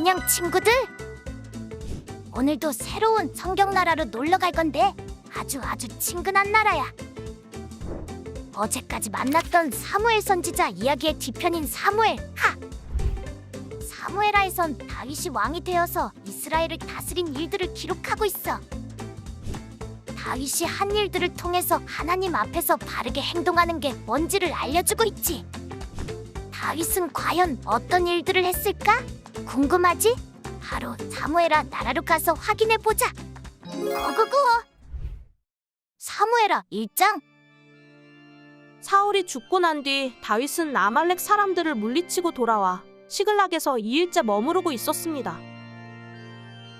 안녕 친구들! 오늘도 새로운 성경나라로 놀러 갈 건데 아주 친근한 나라야. 어제까지 만났던 사무엘 선지자 이야기의 뒤편인 사무엘 사무엘하에선 다윗이 왕이 되어서 이스라엘을 다스린 일들을 기록하고 있어. 다윗이 한 일들을 통해서 하나님 앞에서 바르게 행동하는 게 뭔지를 알려주고 있지. 다윗은 과연 어떤 일들을 했을까? 궁금하지? 바로 사무엘아 나라로 가서 확인해보자. 고고고! 사무엘아 1장. 사울이 죽고 난 뒤 다윗은 아말렉 사람들을 물리치고 돌아와 시글락에서 2일째 머무르고 있었습니다.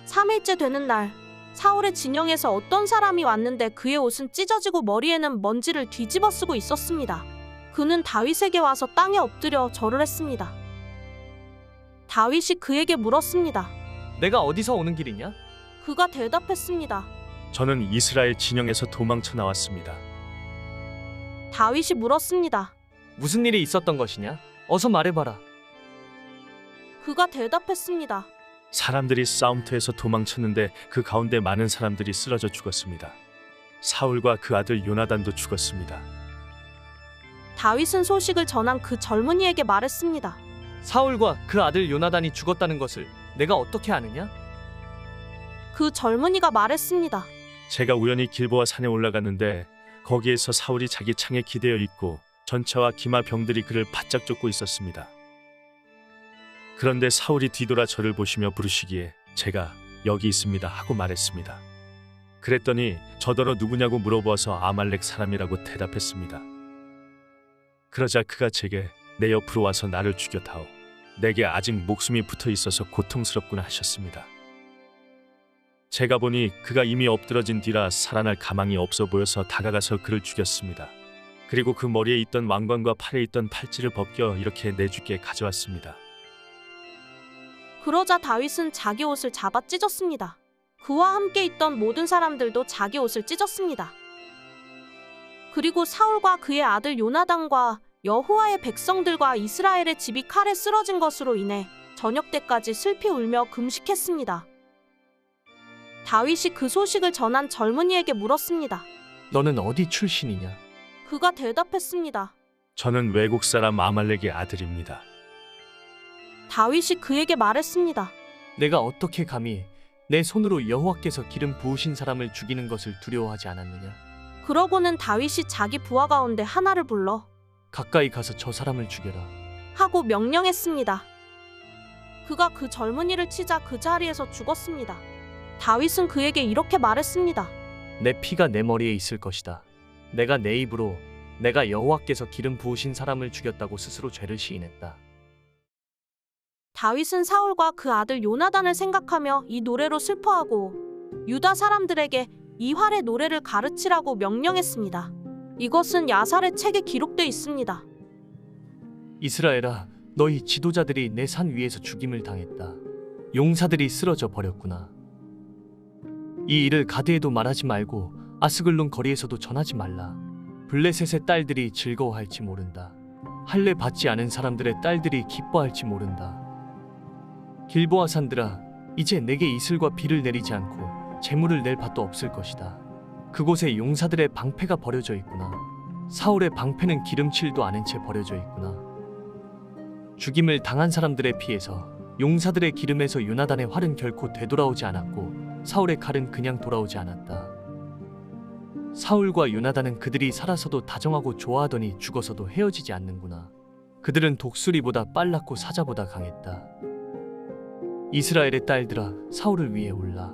3일째 되는 날, 사울의 진영에서 어떤 사람이 왔는데 그의 옷은 찢어지고 머리에는 먼지를 뒤집어 쓰고 있었습니다. 그는 다윗에게 와서 땅에 엎드려 절을 했습니다. 다윗이 그에게 물었습니다. 내가 어디서 오는 길이냐? 그가 대답했습니다. 저는 이스라엘 진영에서 도망쳐 나왔습니다. 다윗이 물었습니다. 무슨 일이 있었던 것이냐? 어서 말해봐라. 그가 대답했습니다. 사람들이 싸움터에서 도망쳤는데 그 가운데 많은 사람들이 쓰러져 죽었습니다. 사울과 그 아들 요나단도 죽었습니다. 다윗은 소식을 전한 그 젊은이에게 말했습니다. 사울과 그 아들 요나단이 죽었다는 것을 내가 어떻게 아느냐? 그 젊은이가 말했습니다. 제가 우연히 길보아 산에 올라갔는데 거기에서 사울이 자기 창에 기대어 있고 전차와 기마 병들이 그를 바짝 쫓고 있었습니다. 그런데 사울이 뒤돌아 저를 보시며 부르시기에 제가 여기 있습니다 하고 말했습니다. 그랬더니 저더러 누구냐고 물어보아서 아말렉 사람이라고 대답했습니다. 그러자 그가 제게 내 옆으로 와서 나를 죽여다오. 내게 아직 목숨이 붙어 있어서 고통스럽구나 하셨습니다. 제가 보니 그가 이미 엎드러진 뒤라 살아날 가망이 없어 보여서 다가가서 그를 죽였습니다. 그리고 그 머리에 있던 왕관과 팔에 있던 팔찌를 벗겨 이렇게 내주께 가져왔습니다. 그러자 다윗은 자기 옷을 잡아 찢었습니다. 그와 함께 있던 모든 사람들도 자기 옷을 찢었습니다. 그리고 사울과 그의 아들 요나단과 여호와의 백성들과 이스라엘의 집이 칼에 쓰러진 것으로 인해 저녁 때까지 슬피 울며 금식했습니다. 다윗이 그 소식을 전한 젊은이에게 물었습니다. 너는 어디 출신이냐? 그가 대답했습니다. 저는 외국 사람 아말렉의 아들입니다. 다윗이 그에게 말했습니다. 내가 어떻게 감히 내 손으로 여호와께서 기름 부으신 사람을 죽이는 것을 두려워하지 않았느냐? 그러고는 다윗이 자기 부하 가운데 하나를 불러 가까이 가서 저 사람을 죽여라. 하고 명령했습니다. 그가 그 젊은이를 치자 그 자리에서 죽었습니다. 다윗은 그에게 이렇게 말했습니다. 내 피가 내 머리에 있을 것이다. 내가 내 입으로 내가 여호와께서 기름 부으신 사람을 죽였다고 스스로 죄를 시인했다. 다윗은 사울과 그 아들 요나단을 생각하며 이 노래로 슬퍼하고 유다 사람들에게 이 활의 노래를 가르치라고 명령했습니다. 이것은 야살의 책에 기록되어 있습니다. 이스라엘아, 너희 지도자들이 내 산 위에서 죽임을 당했다. 용사들이 쓰러져 버렸구나. 이 일을 가드에도 말하지 말고 아스글론 거리에서도 전하지 말라. 블레셋의 딸들이 즐거워할지 모른다. 할례 받지 않은 사람들의 딸들이 기뻐할지 모른다. 길보아 산들아, 이제 내게 이슬과 비를 내리지 않고 재물을 낼 밭도 없을 것이다. 그곳에 용사들의 방패가 버려져 있구나. 사울의 방패는 기름칠도 않은 채 버려져 있구나. 죽임을 당한 사람들의 피에서 용사들의 기름에서 요나단의 활은 결코 되돌아오지 않았고 사울의 칼은 그냥 돌아오지 않았다. 사울과 요나단은 그들이 살아서도 다정하고 좋아하더니 죽어서도 헤어지지 않는구나. 그들은 독수리보다 빨랐고 사자보다 강했다. 이스라엘의 딸들아, 사울을 위해 울라.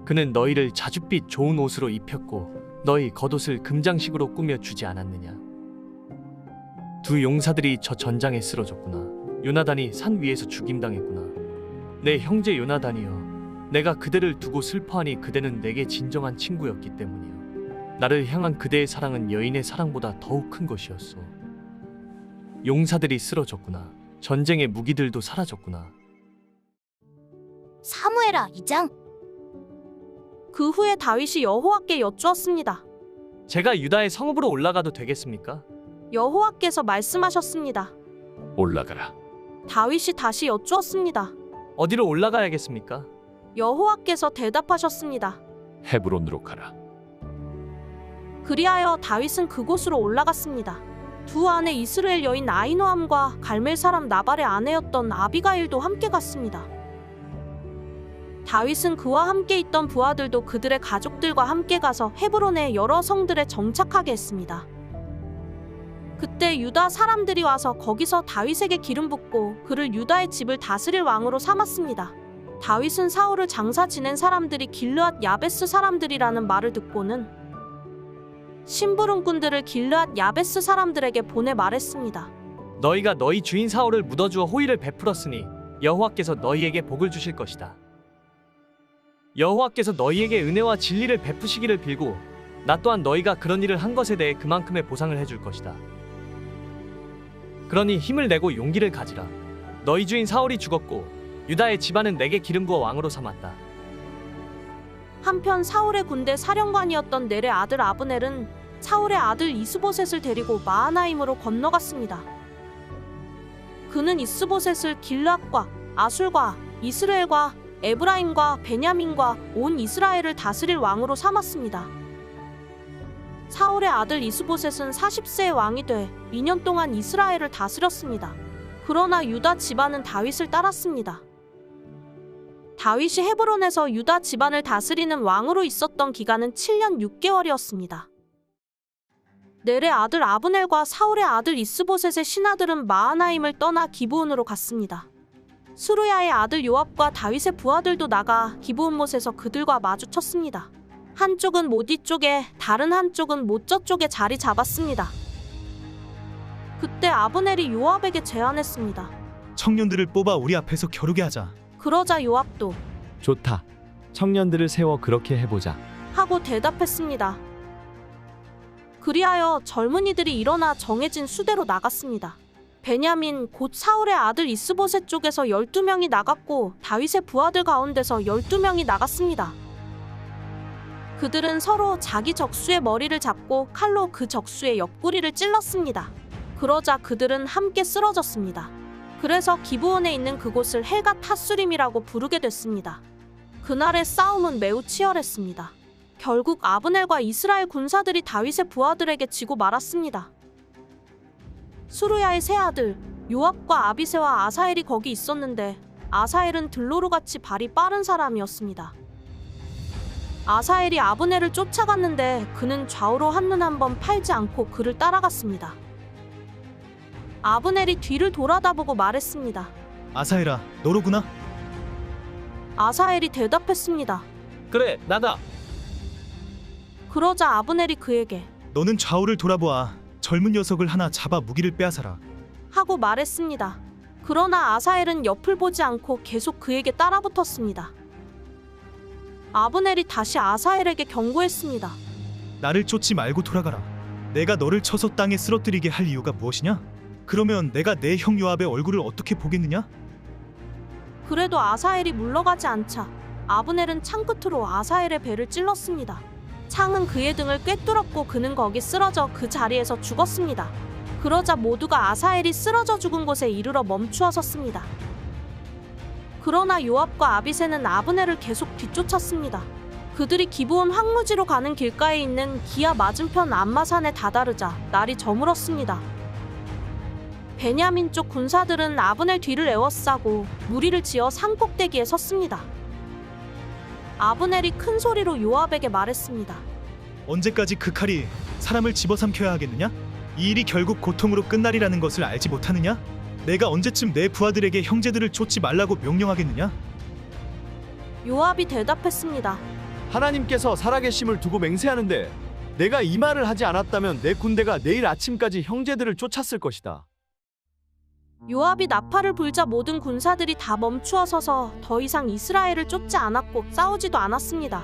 그는 너희를 자줏빛 좋은 옷으로 입혔고 너희 겉옷을 금장식으로 꾸며 주지 않았느냐. 두 용사들이 저 전장에 쓰러졌구나. 요나단이 산 위에서 죽임당했구나. 내 형제 요나단이여, 내가 그대를 두고 슬퍼하니 그대는 내게 진정한 친구였기 때문이요. 나를 향한 그대의 사랑은 여인의 사랑보다 더욱 큰 것이었소. 용사들이 쓰러졌구나. 전쟁의 무기들도 사라졌구나. 사무엘아 2장. 그 후에 다윗이 여호와께 여쭈었습니다. 제가 유다의 성읍으로 올라가도 되겠습니까? 여호와께서 말씀하셨습니다. 올라가라. 다윗이 다시 여쭈었습니다. 어디로 올라가야겠습니까? 여호와께서 대답하셨습니다. 헤브론으로 가라. 그리하여 다윗은 그곳으로 올라갔습니다. 두 아내 이스라엘 여인 아히노암과 갈멜 사람 나발의 아내였던 아비가일도 함께 갔습니다. 다윗은 그와 함께 있던 부하들도 그들의 가족들과 함께 가서 헤브론의 여러 성들에 정착하게 했습니다. 그때 유다 사람들이 와서 거기서 다윗에게 기름 붓고 그를 유다의 집을 다스릴 왕으로 삼았습니다. 다윗은 사울을 장사 지낸 사람들이 길르앗 야베스 사람들이라는 말을 듣고는 심부름꾼들을 길르앗 야베스 사람들에게 보내 말했습니다. 너희가 너희 주인 사울을 묻어주어 호의를 베풀었으니 여호와께서 너희에게 복을 주실 것이다. 여호와께서 너희에게 은혜와 진리를 베푸시기를 빌고 나 또한 너희가 그런 일을 한 것에 대해 그만큼의 보상을 해줄 것이다. 그러니 힘을 내고 용기를 가지라. 너희 주인 사울이 죽었고 유다의 집안은 내게 기름 부어 왕으로 삼았다. 한편 사울의 군대 사령관이었던 넬의 아들 아브넬은 사울의 아들 이스보셋을 데리고 마하나임으로 건너갔습니다. 그는 이스보셋을 길르앗과 아술과 이스라엘과 에브라임과 베냐민과 온 이스라엘을 다스릴 왕으로 삼았습니다. 사울의 아들 이스보셋은 40세의 왕이 돼 2년 동안 이스라엘을 다스렸습니다. 그러나 유다 집안은 다윗을 따랐습니다. 다윗이 헤브론에서 유다 집안을 다스리는 왕으로 있었던 기간은 7년 6개월이었습니다. 넬의 아들 아브넬과 사울의 아들 이스보셋의 신하들은 마하나임을 떠나 기브온으로 갔습니다. 수르야의 아들 요압과 다윗의 부하들도 나가 기브온못에서 그들과 마주쳤습니다. 한쪽은 못 이쪽에 다른 한쪽은 못 저쪽에 자리 잡았습니다. 그때 아브넬이 요압에게 제안했습니다. 청년들을 뽑아 우리 앞에서 겨루게 하자. 그러자 요압도 좋다. 청년들을 세워 그렇게 해보자. 하고 대답했습니다. 그리하여 젊은이들이 일어나 정해진 수대로 나갔습니다. 베냐민 곧 사울의 아들 이스보셋 쪽에서 12명이 나갔고 다윗의 부하들 가운데서 12명이 나갔습니다. 그들은 서로 자기 적수의 머리를 잡고 칼로 그 적수의 옆구리를 찔렀습니다. 그러자 그들은 함께 쓰러졌습니다. 그래서 기브온에 있는 그곳을 헬가 타수림이라고 부르게 됐습니다. 그날의 싸움은 매우 치열했습니다. 결국 아브넬과 이스라엘 군사들이 다윗의 부하들에게 지고 말았습니다. 수르야의 세 아들 요압과 아비새와 아사엘이 거기 있었는데 아사엘은 들로루같이 발이 빠른 사람이었습니다. 아사엘이 아브넬을 쫓아갔는데 그는 좌우로 한눈 한번 팔지 않고 그를 따라갔습니다. 아브넬이 뒤를 돌아다보고 말했습니다. 아사엘아, 너로구나? 아사엘이 대답했습니다. 그래, 나다. 그러자 아브넬이 그에게 너는 좌우를 돌아보아. 젊은 녀석을 하나 잡아 무기를 빼앗아라. 하고 말했습니다. 그러나 아사엘은 옆을 보지 않고 계속 그에게 따라붙었습니다. 아브넬이 다시 아사엘에게 경고했습니다. 나를 쫓지 말고 돌아가라. 내가 너를 쳐서 땅에 쓰러뜨리게 할 이유가 무엇이냐? 그러면 내가 내 형 요압의 얼굴을 어떻게 보겠느냐? 그래도 아사엘이 물러가지 않자 아브넬은 창끝으로 아사엘의 배를 찔렀습니다. 창은 그의 등을 꿰뚫었고 그는 거기 쓰러져 그 자리에서 죽었습니다. 그러자 모두가 아사엘이 쓰러져 죽은 곳에 이르러 멈추어 섰습니다. 그러나 요압과 아비새는 아브넬을 계속 뒤쫓았습니다. 그들이 기브온 황무지로 가는 길가에 있는 기아 맞은편 암마산에 다다르자 날이 저물었습니다. 베냐민 쪽 군사들은 아브넬 뒤를 에워싸고 무리를 지어 산 꼭대기에 섰습니다. 아브넬이 큰 소리로 요압에게 말했습니다. 언제까지 그 칼이 사람을 집어삼켜야 하겠느냐? 이 일이 결국 고통으로 끝나리라는 것을 알지 못하느냐? 내가 언제쯤 내 부하들에게 형제들을 쫓지 말라고 명령하겠느냐? 요압이 대답했습니다. 하나님께서 살아계심을 두고 맹세하는데 내가 이 말을 하지 않았다면 내 군대가 내일 아침까지 형제들을 쫓았을 것이다. 요압이 나팔을 불자 모든 군사들이 다 멈추어 서서 더 이상 이스라엘을 쫓지 않았고 싸우지도 않았습니다.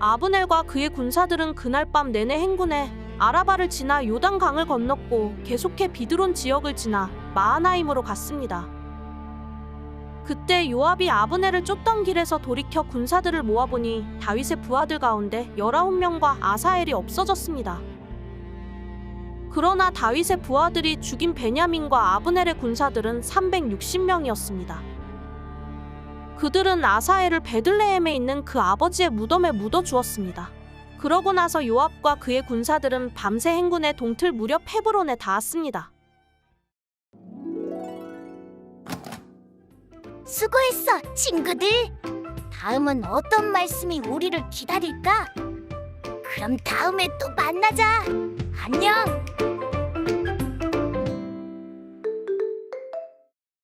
아브넬과 그의 군사들은 그날 밤 내내 행군해 아라바를 지나 요단강을 건넜고 계속해 비드론 지역을 지나 마하나임으로 갔습니다. 그때 요압이 아브넬을 쫓던 길에서 돌이켜 군사들을 모아보니 다윗의 부하들 가운데 19명과 아사엘이 없어졌습니다. 그러나 다윗의 부하들이 죽인 베냐민과 아브넬의 군사들은 360명이었습니다. 그들은 아사엘을 베들레헴에 있는 그 아버지의 무덤에 묻어주었습니다. 그러고 나서 요압과 그의 군사들은 밤새 행군해 동틀 무렵 헤브론에 닿았습니다. 수고했어, 친구들. 다음은 어떤 말씀이 우리를 기다릴까? 그럼 다음에 또 만나자. 안녕.